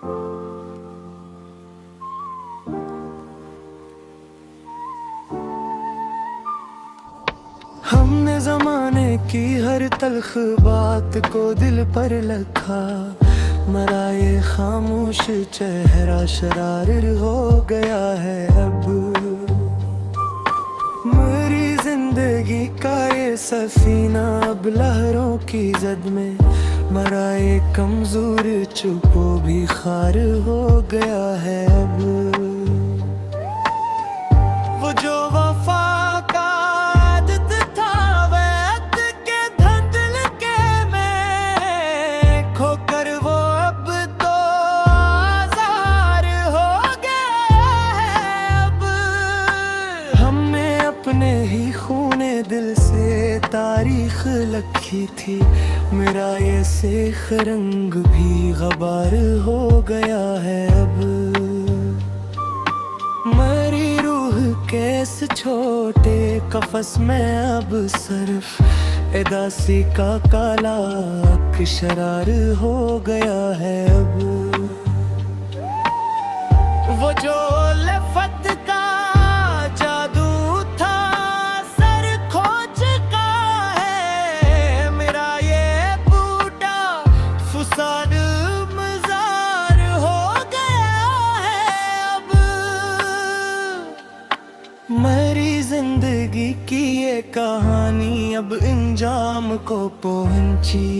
हमने जमाने की हर तल्ख बात को दिल पर लखा, मरा ये खामोश चेहरा शरार हो गया है अब। मेरी जिंदगी का ये सफीना अब लहरों की जद में, मरा ये कमजोर चुपो भी खार हो गया है अब। वो जो वफा का आदत था वैद के धंधल के में खोकर वो अब तो आज़ार हो गया है अब। हमने अपने ही खूने दिल से तारीख लिखी थी, मेरा ये सेख रंग भी गबार हो गया है अब। मेरी रूह के इस छोटे कफस में अब सिर्फ एदासी का काला शरार हो गया है अब। वो जो लफ़त का जादू था सर खो चुका है, मेरा ये बूटा फुसाद मज़ार हो गया है अब। मेरी जिंदगी की ये कहानी अब इंजाम को पहुंची,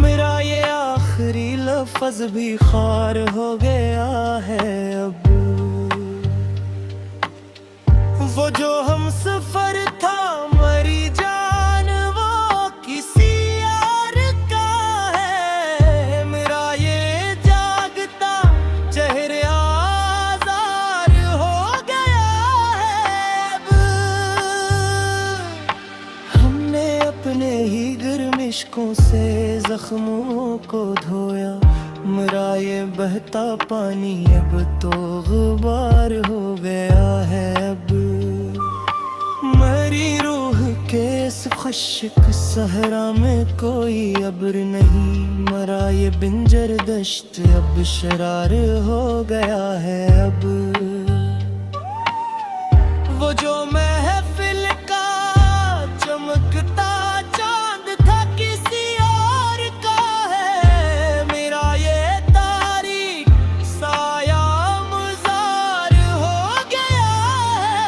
मेरा ये आखिरी लफ्ज़ भी खार हो गया है अब। वो जो हम सफर था मरी जान वो किसी और का है, मेरा ये जागता चेहरे आज़ार हो गया है अब। हमने अपने ही गर्म इश्कों से जख्मों को धोया, मेरा ये बहता पानी अब तो गुबार हो गया है अब। मेरी रूह के इस खुश्क सहरा में कोई अब्र नहीं, मरा ये बिंजर दश्त अब शरार हो गया है अब। वो जो महफिल का चमकता चांद था किसी और का है, मेरा ये तारीख साया मुज़ार हो गया है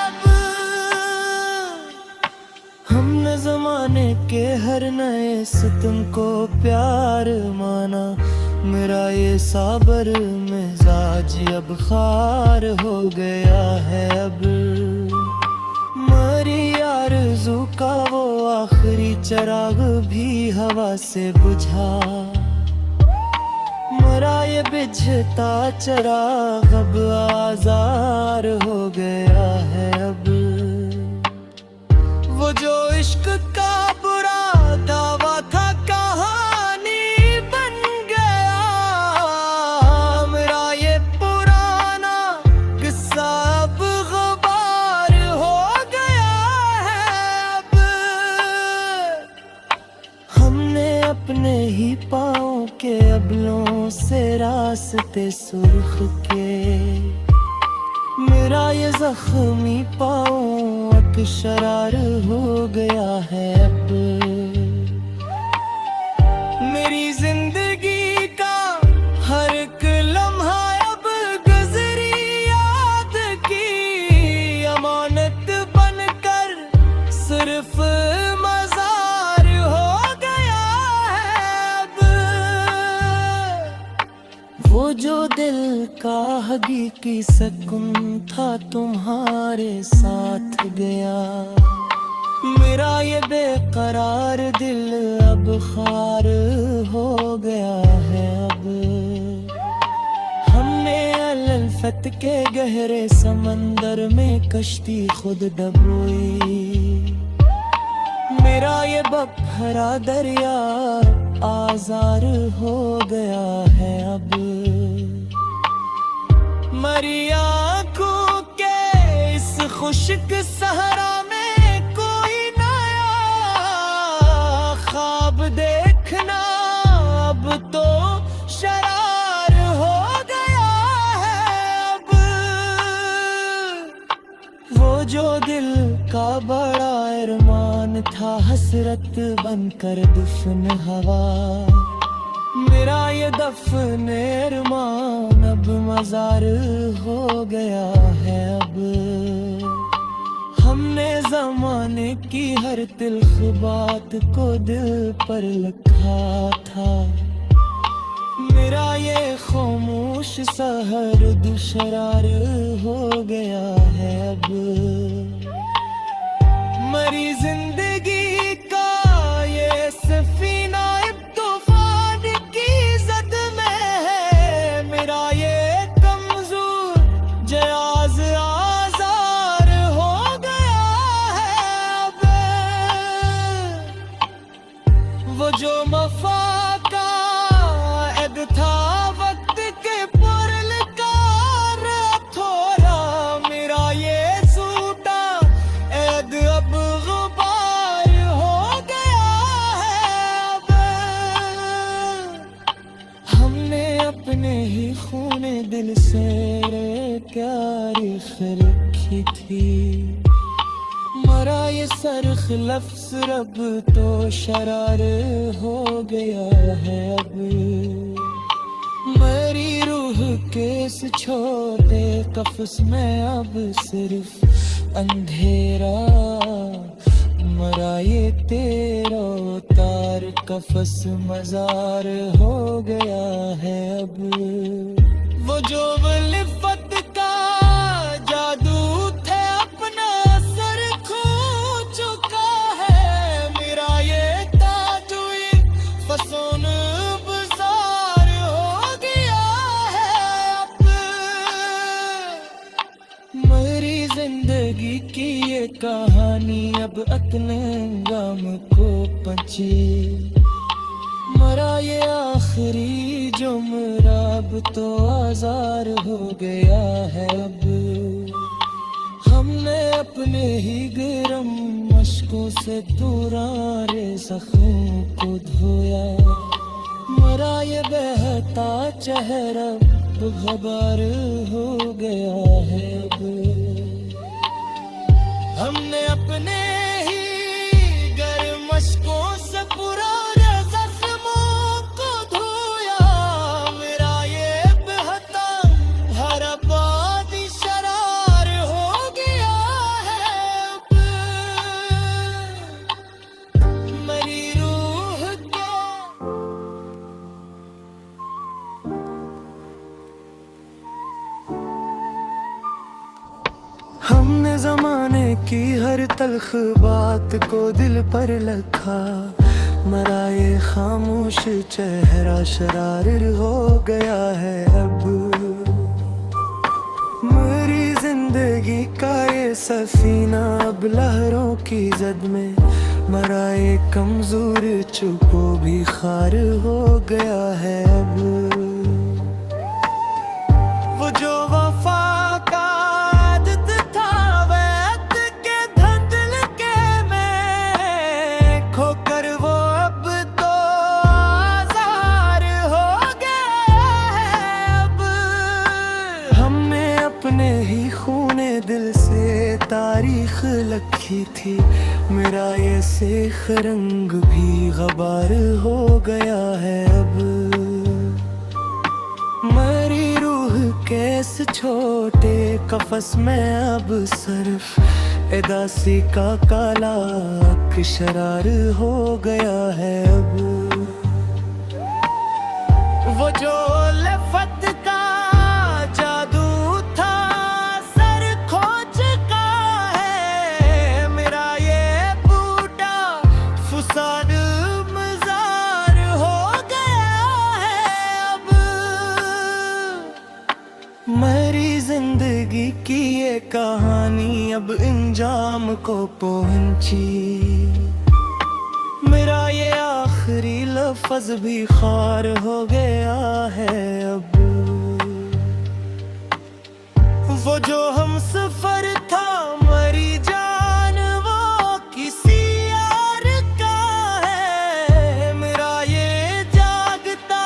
अब। हमने जमाने के हर नए सितम को प्यार माना, मेरा ये साबर मिजाज अब खार हो गया है अब। मेरी आरज़ू का वो आखिरी चिराग भी हवा से बुझा, मेरा ये बिझता चिराग अब आज़ार हो गया है अब। वो जो इश्क का बुरा दावा था कहानी बन गया, मेरा ये पुराना किस्सा अब गुबार हो गया है अब। हमने अपने ही पाँव के अबलों से रास्ते सुर्ख के, मेरा ये जख्मी पाँव अब शरार हो गया है अब। मेरी जिंदगी का हर एक लम्हा अब गुजरी याद की अमानत बनकर सिर्फ मज़ार हो गया है अब। वो जो दिल का हकीकी सुकून था तुम्हारे साथ गया, मेरा ये बेकरार दिल अब खार हो गया है अब। हमने अलफत के गहरे समंदर में कश्ती खुद डबोई, मेरा ये बपहरा दरिया आज़ार हो गया है अब। मरी आँखों के इस खुश्क सहरा में कोई नया ख्वाब देखना अब तो शायद बड़ा अरमान था हसरत बनकर दफन हवा। मेरा ये दफन अरमान अब मजार हो गया है। अब हमने जमाने की हर तिल्ख बात को दिल पर लिखा था। मेरा ये खामोश सहर दुशरार हो गया है। अब मरी जिंदगी का ये सफीना अब तूफान की जद में है। मेरा ये कमजोर जयाज आजार हो गया है। अब वो जो मफा का ऐद था वक्त के पुरलकार थोड़ा। मेरा ये सूटा ऐद अब गुबार हो गया है। अब हमने अपने ही खूने दिल से तारीख रखी थी। मरा ये सरख लफ्ज़ रब तो शरार हो गया है। अब मेरी रूह के इस छोटे कफ्स में अब सिर्फ अंधेरा। मरा ये तेरा तार कफस मजार हो गया है। अब वो जो वलिफत का जादू थे अपना असर खो चुका है। मेरा ये ताजुई फसून बाजार हो गया है। अब मेरी जिंदगी की ये कहानी अब अपने गम को पची। मरा ये आखिरी जुमराब तो आजार हो गया है। अब हमने अपने ही गरम मशकों से तुरारे जख्मों को धोया। मरा ये बहता चेहरा गुबार हो गया है। अब हमने अपने ही गर्म मशकों से पुराने जख्मों को धोया। मेरा ये बहता हर बादी शरार हो गया है। अब मेरी रूह को हमने जमाने की हर तल्ख बात को दिल पर लिखा। मरा ये खामोश चेहरा शरार हो गया है। अब मेरी जिंदगी का ये सफीना अब लहरों की जद में। मरा ये कमजोर चुपो भी खार हो गया है। अब वो जो वफा का आदत था वैद के धंधल के में खोकर वो अब तो आजार हो गया है। अब हमने अपने ही खूने दिल से तारीख लिखी थी। मेरा ये सेख रंग भी गबार हो गया है। अब मेरी रूह के इस छोटे कफस में अब सिर्फ एदासी का काला शरार हो गया है। अब वो जो लफत का जादू था सर खो चुका है। मेरा ये बूटा फुसान मजार हो गया है। अब मेरी जिंदगी की ये कहानी अब इंजाम को पहुंची। मेरा ये आखिरी लफ्ज भी खार हो गया है। अब वो जो हम सफर था मरी जान वो किसी और का है। मेरा ये जागता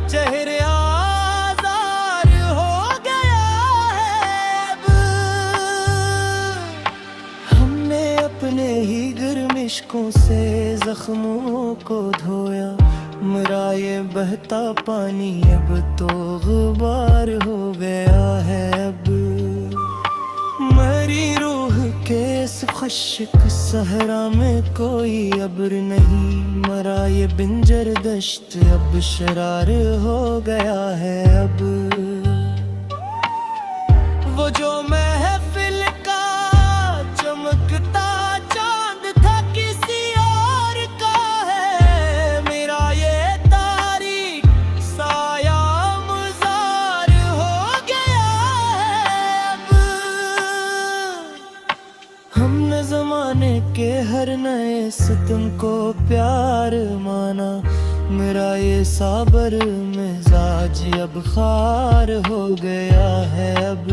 चेहरे आजार हो गया है। अब हमने जख्मों को धोया, मेरा ये बहता पानी अब तो गुबार हो गया है। अब मेरी रूह के इस खुश्क सहरा में कोई अब्र नहीं, मरा ये बिंजर दश्त अब शरार हो गया है। अब वो जो महफिल का चमकता चांद था किसी और का है, मेरा ये तारीख साया मुजार हो गया है। अब हमने जमाने के हर नए सितम को प्यार माना, मेरा ये साबर मिजाज अब खार हो गया है। अब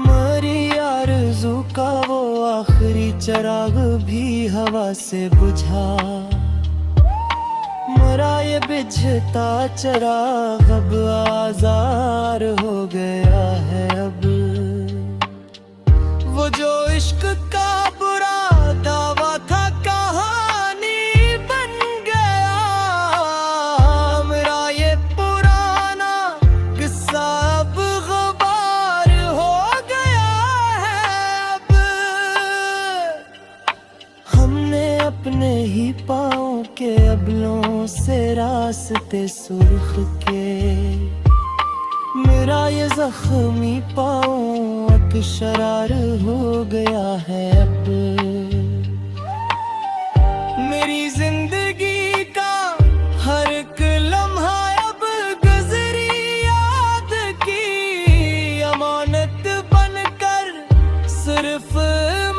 मेरी आरज़ू का वो आखिरी चिराग भी हवा से बुझा, मेरा ये बिझता चिराग अब आज़ार हो गया है। अब वो जो इश्क का बुरा दावा था कहानी बन गया, मेरा ये पुराना किस्सा अब गुबार हो गया है। अब हमने अपने ही पाँव के अबलों से रास्ते सुर्ख के, मेरा ये जख्मी पाँव शरार हो गया है। अब मेरी जिंदगी का हर एक लम्हा अब गुज़री याद की अमानत बनकर सिर्फ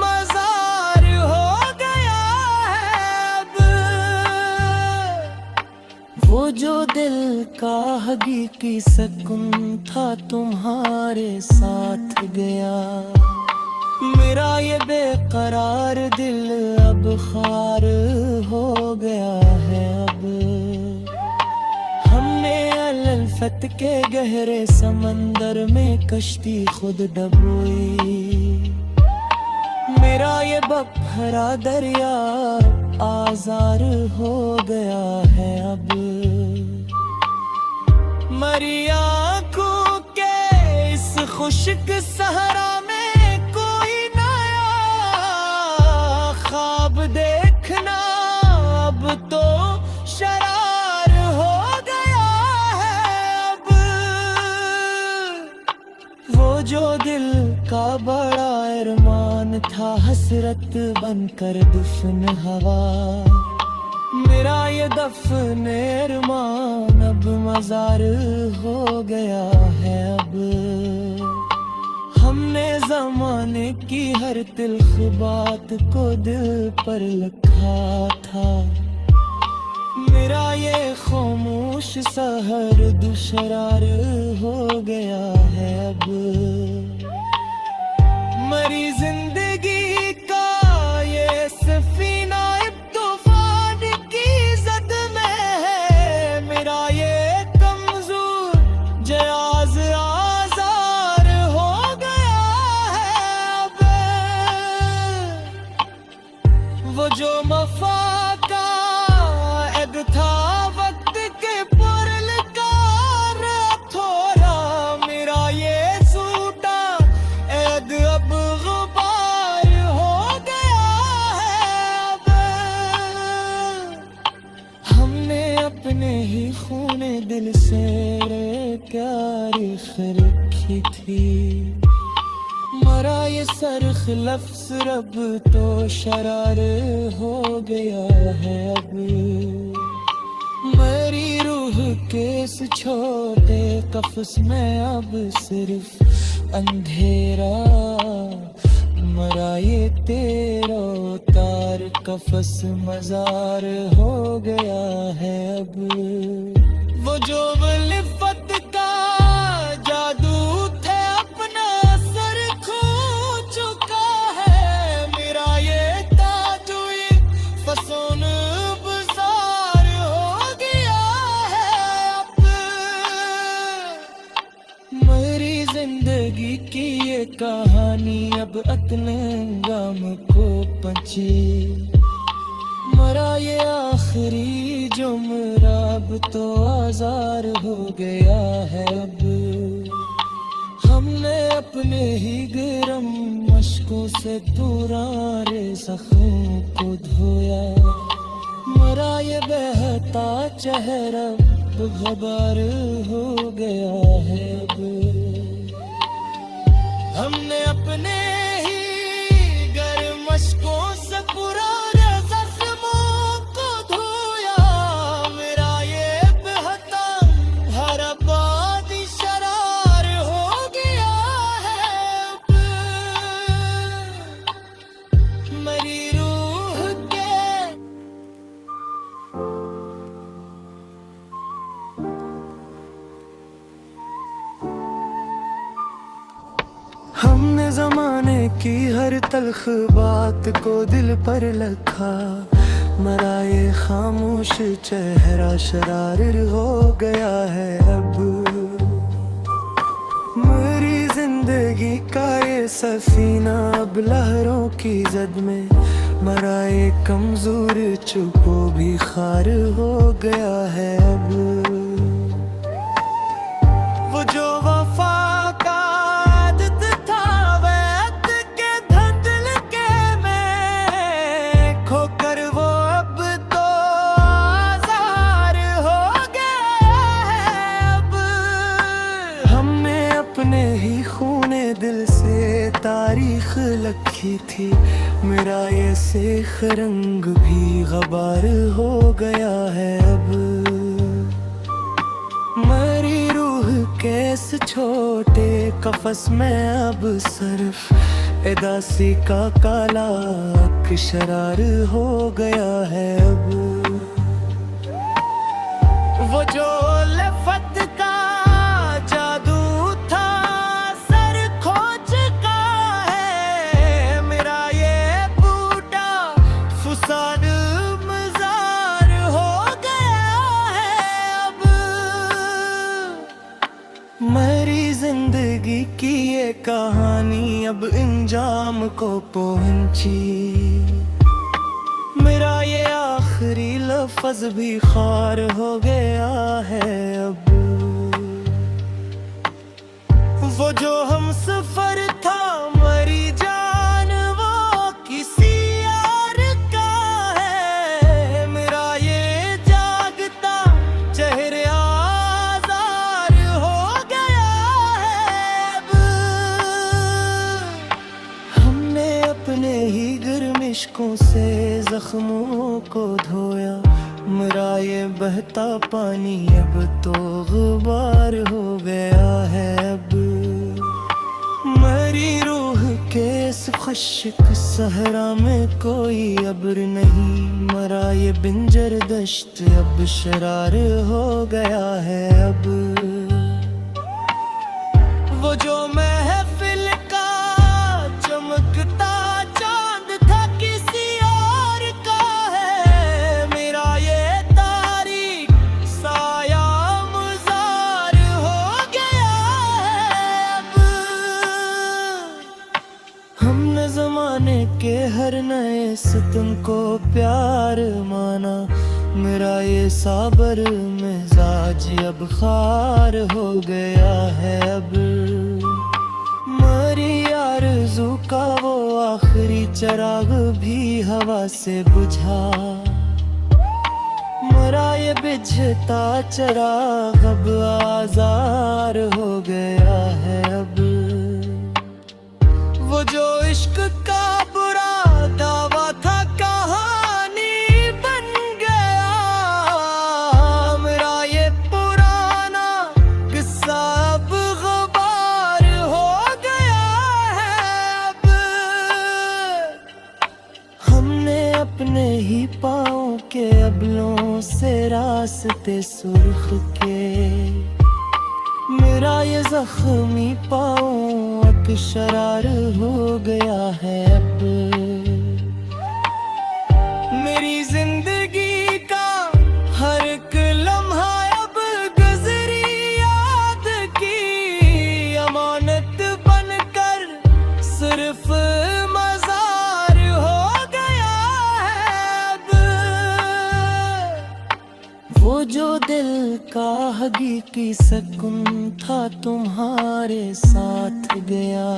मज़ार हो गया है। अब वो जो दिल का हकीकी सकून था तुम्हारे साथ गया, मेरा ये बेकरार दिल अब खार हो गया है। अब हमने अलफत के गहरे समंदर में कश्ती खुद डबोई, मेरा ये बपहरा दरिया आज़ार हो गया है। अब मरी आँखों के इस खुश्क सहरा में कोई नया ख्वाब देखना अब तो शरार हो गया है। अब वो जो दिल का बड़ा अरमान था हसरत बनकर दफन हवा, मेरा ये दफन अरमान अब मज़ार हो गया है। अब हमने ज़माने की हर तिल्ख बात को दिल पर लिखा था, मेरा ये खामोश सहर दुशरार हो गया है। अब मरी जिंदगी का ये सफीना तूफान की जद में है, मेरा ये कमजोर जयाज आज़ार हो गया है। अब वो जो मफा का ऐद था वक्त के पुरलकार थोड़ा, मेरा ये झूठा ऐद अब गुबार हो गया है। अब हमने अपने ही खूने दिल से तारीख रखी थी, मरा ये सरख लफ्ज़ रब तो शरार हो गया है। अब मेरी रूह के इस छोटे कफ़स में अब सिर्फ अंधेरा, मरा ये तेरा तार कफ़स मज़ार हो गया है। अब वो जो वलिफत का जादू थे अपना सर खो चुका है, मेरा ये ताजुई फसून बाज़ार हो गया है। अब मेरी जिंदगी की ये कहानी अब अतने अंगाम को पची, ये आखिरी जुमरा अब तो आजार हो गया है। अब हमने अपने ही गरम मशकों से पुराने जख्मों को धोया। मरा ये बहता चेहरा अब गबार हो गया है। अब हमने अपने ही गर्म मशकों से पुराने जख्मों को धोया। मेरा ये बहता हर आबादी शरार हो गया है। अब मेरी रूह के हमने जमाने की हर तल्ख बात को दिल पर लखा। मरा ये खामोश चेहरा शरार हो गया है। अब मेरी जिंदगी का ये सफीना अब लहरों की जद में। मरा ये कमजोर चुपो भी खार हो गया है। अब वो जो वफा का आदत था वैद के धंधल के में खोकर वो अब तो आजार हो गया है। अब हमने अपने ही खूने दिल से तारीख लिखी थी। मेरा ये सेख रंग भी गबार हो गया है। अब मेरी रूह के इस छोटे कफस में अब सिर्फ एदासी का काला शरार हो गया है। अब वो जो लफत का जादू था सर खो चुका है। मेरा ये बूढ़ा फुसाद मजार हो गया है। अब मेरी जिंदगी की ये कहानी अब इंजाम को पहुंची। मेरा ये आखिरी लफ्ज भी खार हो गया है। अब वो जो हम सफर था मरी जान वो किसी और का है। मेरा ये जागता चेहरे आजार हो गया है। अब हमने अपने ही गर्म इश्कों से जख्मों को धोया। मेरा ये बहता पानी अब तो गुबार हो गया है। अब मेरी रूह के इस खुश्क सहरा में कोई अब्र नहीं। मरा ये बिंजर दश्त अब शरार हो गया है। अब वो जो महफिल का चमकता चांद था किसी और का है। मेरा ये तारीख साया मुजार हो गया है। अब हमने जमाने के हर नए सितम को प्यार माना। मेरा ये साबर मिजाज अब खार हो गया है। अब मेरी आरज़ू का वो आखिरी चिराग भी हवा से बुझा। मेरा ये बिझता चिराग अब आजार हो गया है। अब वो जो इश्क का बुरा दावा था कहानी बन गया। मेरा ये पुराना किस्सा अब गुबार हो गया है। अब हमने अपने ही पाँव के अबलों से रास्ते सुर्ख के। मेरा ये जख्मी पाँव अब शरार हो गया है। अब मेरी जिंदगी का हर एक लम्हा अब गुजरी याद की अमानत बनकर सिर्फ मजार हो गया है। अब वो जो दिल का हकीकी सुकून था तुम्हारे साथ गया।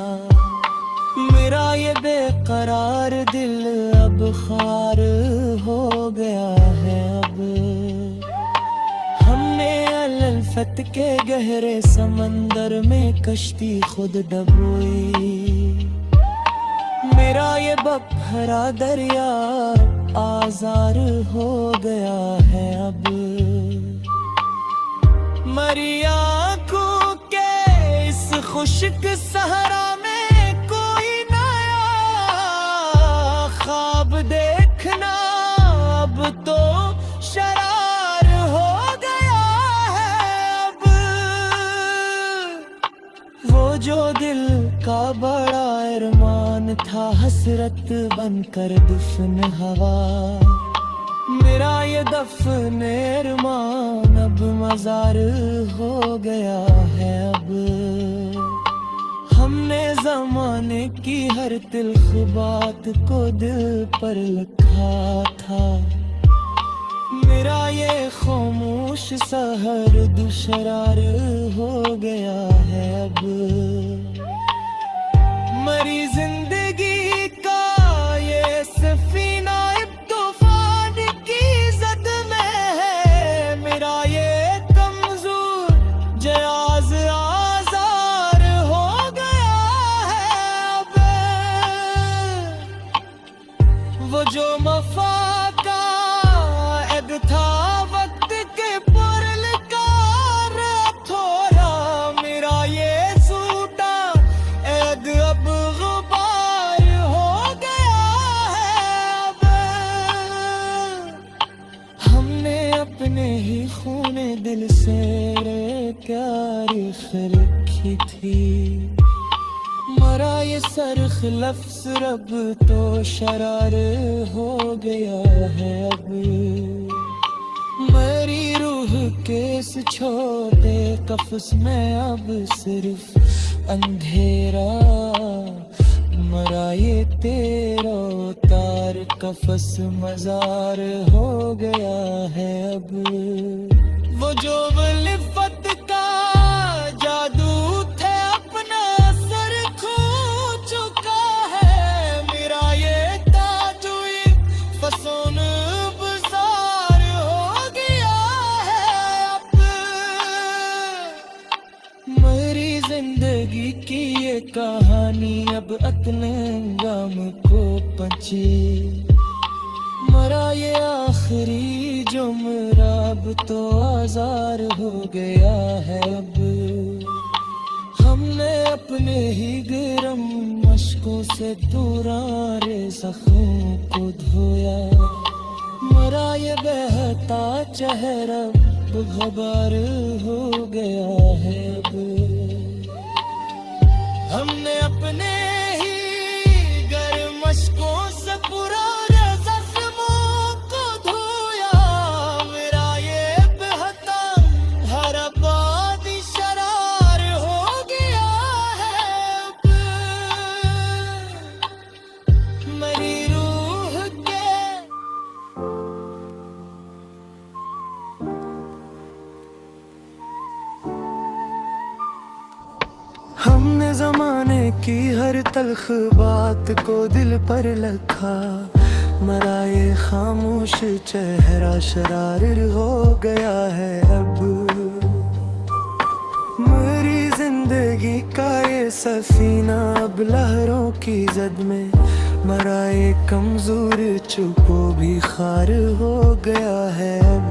मेरा ये बेकरार दिल अब खार हो गया है। अब हमने अलफत के गहरे समंदर में कश्ती खुद डबोई। मेरा ये बपहरा दरिया आजार हो गया है। अब मरी आँखों के इस खुश्क सहरा में कोई नया ख्वाब देखना अब तो शरार हो गया है। अब वो जो दिल का बड़ा अरमान था हसरत बनकर दफन हवा। मेरा ये दफन अरमान अब मजार हो गया है। अब हमने जमाने की हर तिल्ख बात को दिल पर लिखा था। मेरा ये खामोश सहर दुशरार हो गया है। अब मरी जिंदगी का ये सफीना अब तूफान की जद में है। मेरा ये कमजोर जयाज आजार हो गया है। अब वो जो मफा का ऐद था वक्त के पुरलकार थोड़ा। मेरा ये सूटा ऐद अब गुबार हो गया है। अब हमने अपने ही खूने दिल से तारीख लिखी थी। मरा ये सरख लफ्ज रब तो शरार हो गया है। अब मेरी रूह के इस छोटे कफ्स में अब सिर्फ अंधेरा। मरा ये तेरा तार कफस मजार हो गया है। अब वो जो लिफत का जादू थे अपना सर खो चुका है। मेरा ये ताजुई फसून बाजार हो गया है। अब मेरी जिंदगी की ये कहानी अब अपने अंजाम को पहुंची। मरा ये आखिरी जुमरा अब तो आजार हो गया है। अब हमने अपने ही गरम मशकों से तुरारे जख्मों को धोया। मरा ये बहता चेहरा अब गुबार हो गया है। अब हमने अपने ही गर्म मशकों से पुराने जख्मों को धोया। मेरा ये बहता हर आबादी शरार हो गया है। अब मेरी रूह के हमने जमाने की हर तल्ख बात को दिल पर लिखा। मरा ये खामोश चेहरा शरार हो गया है। अब मेरी जिंदगी का ये सफीना अब लहरों की जद में। मरा ये कमजोर चुपो भी खार हो गया है। अब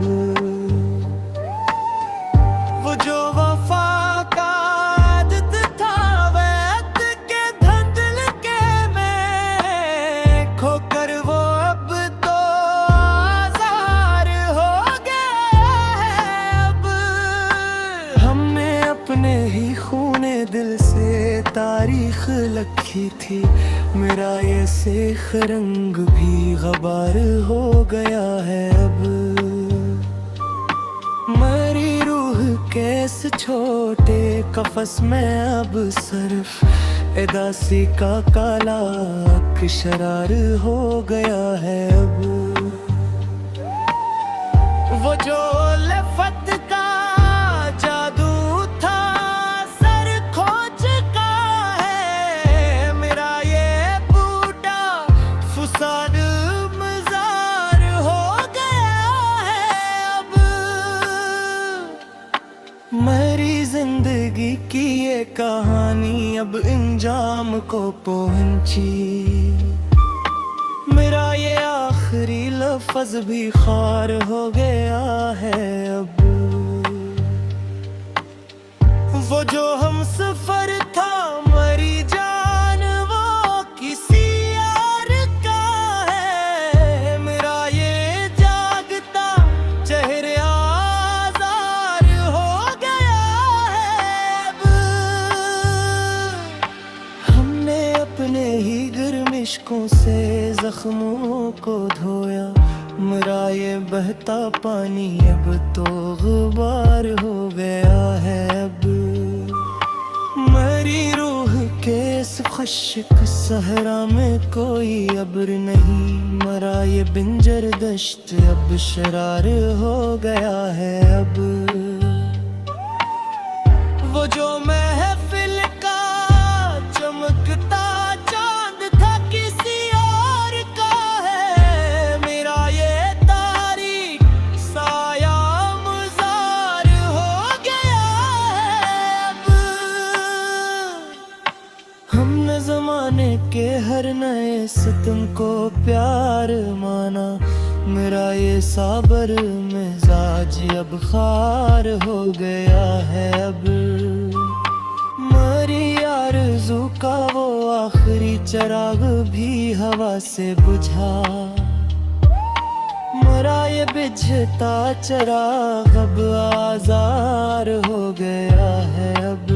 वो जो वफा का आदत था वैद के धंधल के में खोकर वो अब तो आजार हो गया है। अब हमने अपने ही खूने दिल से तारीख लिखी थी। मेरा ये सेख रंग भी गबार हो गया है। अब मेरी रूह के इस छोटे कफस में अब सिर्फ एदासी का काला शरार हो गया है। अब वो जो फत का जादू था, सर खो चुका है मेरा ये बूढ़ा फुसाद मजार हो गया है अब। मेरी जिंदगी की ये कहानी अब इंजाम को पहुंची, मेरा ये आखिरी लफ्ज भी खार हो गया है अब। वो जो हम सफर था मरी जान वो किसी और का है, मेरा ये जागता चेहरे आज़ार हो गया है अब। हमने अपने ही गर्म इश्कों से जख्मों को धोया, मेरा ये बहता पानी अब तो गुबार हो गया है अब। मेरी रूह के इस खुश्क सहरा में कोई अब्र नहीं, मरा ये बिंजर दश्त अब शरार हो गया है अब। वो जो महफिल का चमकता चांद था किसी और का है, मेरा ये तारीख साया मुजार हो गया है अब। हमने जमाने के हर नए सितम को प्यार माना, मेरा ये साबर मिजाज अब खार हो गया है अब। मेरी आरज़ू का वो आखिरी चिराग भी हवा से बुझा, मेरा ये बिझता चिराग अब आज़ार हो गया है अब।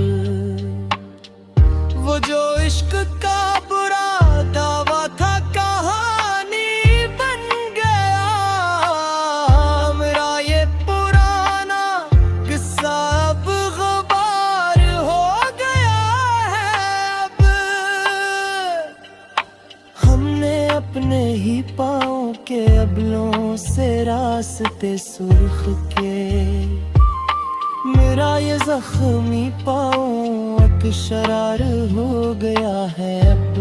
वो जो इश्क का बुरा दावा था कहानी बन गया, मेरा ये पुराना किस्सा अब गुबार हो गया है अब। हमने अपने ही पाँव के अबलों से रास्ते सुर्ख के, मेरा ये जख्मी पाँव अब शरार हो गया है अब।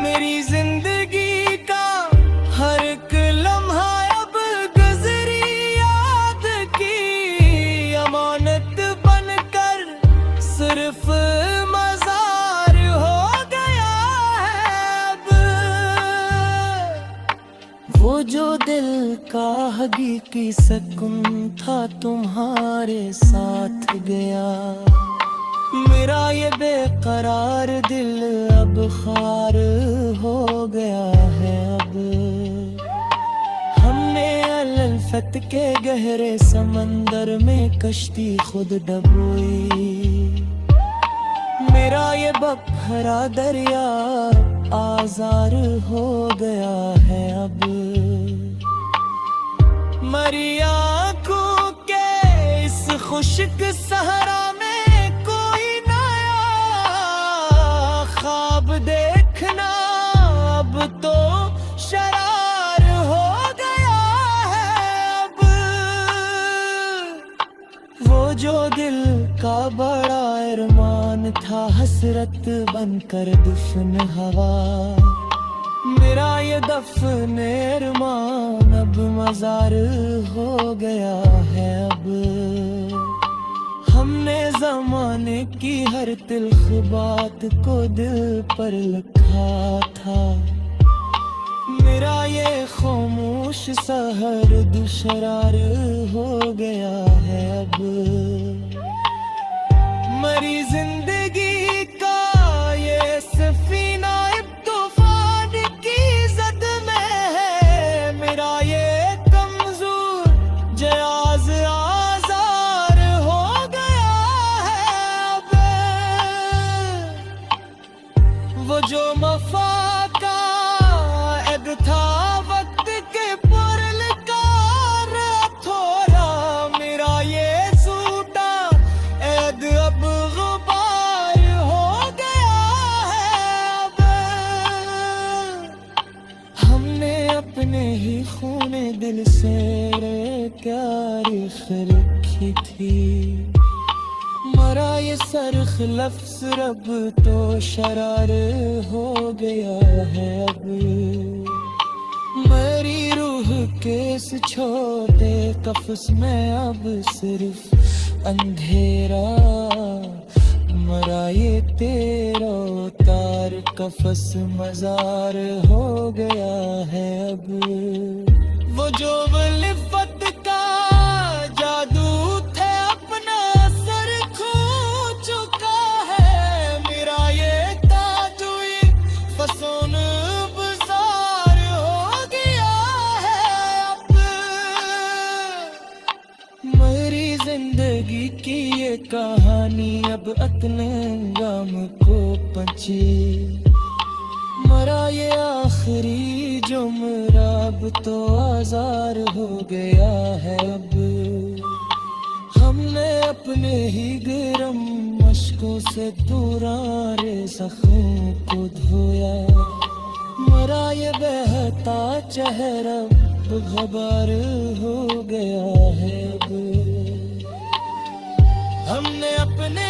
मेरी जिंदगी का हर एक लम्हा अब गुजरी याद की अमानत बनकर सिर्फ मजार हो गया है अब। वो जो दिल का हकीकी सुकून था तुम्हारे साथ गया, मेरा ये बेकरार दिल अब खार हो गया है अब। हमने अलफत के गहरे समंदर में कश्ती खुद डबोई, मेरा ये बपहरा दरिया आज़ार हो गया है अब। मरी आँखों के इस खुश्क सहरा में कोई नया ख्वाब देखना अब तो शरार हो गया है अब। वो जो दिल का बड़ा अरमान था हसरत बनकर दफन हवा, मेरा ये दफन अरमान अब मजार हो गया है अब। हमने जमाने की हर तिल्ख बात को दिल पर लिखा था, मेरा ये खामोश सहर दुशरार हो गया है अब। मरी जिंदगी का ये सफीना तूफान की जद में है, मेरा ये कमजोर जयाज आज़ार हो गया है अब। वो जो मफा का ऐद था वक्त के पुरलकार थोड़ा, मेरा ये सूटा ऐद अब गुबार से क्या रिख रखी थी। मरा ये सरख लफ्ज़ रब तो शरार हो गया है अब। मेरी रूह के इस छोटे कफ्स में अब सिर्फ अंधेरा। मरा ये तेरा तार कफस मजार हो गया है अब। वो जो लिफत का जादू थे अपना असर खो चुका है। मेरा ये ताजुई फसोन बाजार हो गया है अब। मेरी जिंदगी की ये कहानी अब अपने अंजाम को पहुंची। मरा ये आखिरी जुमरा अब तो आजार हो गया है अब। हमने अपने ही गरम मशकों से पुराने जख्मों को धोया। मरा ये बहता चेहरा अब गबार हो गया है अब। हमने अपने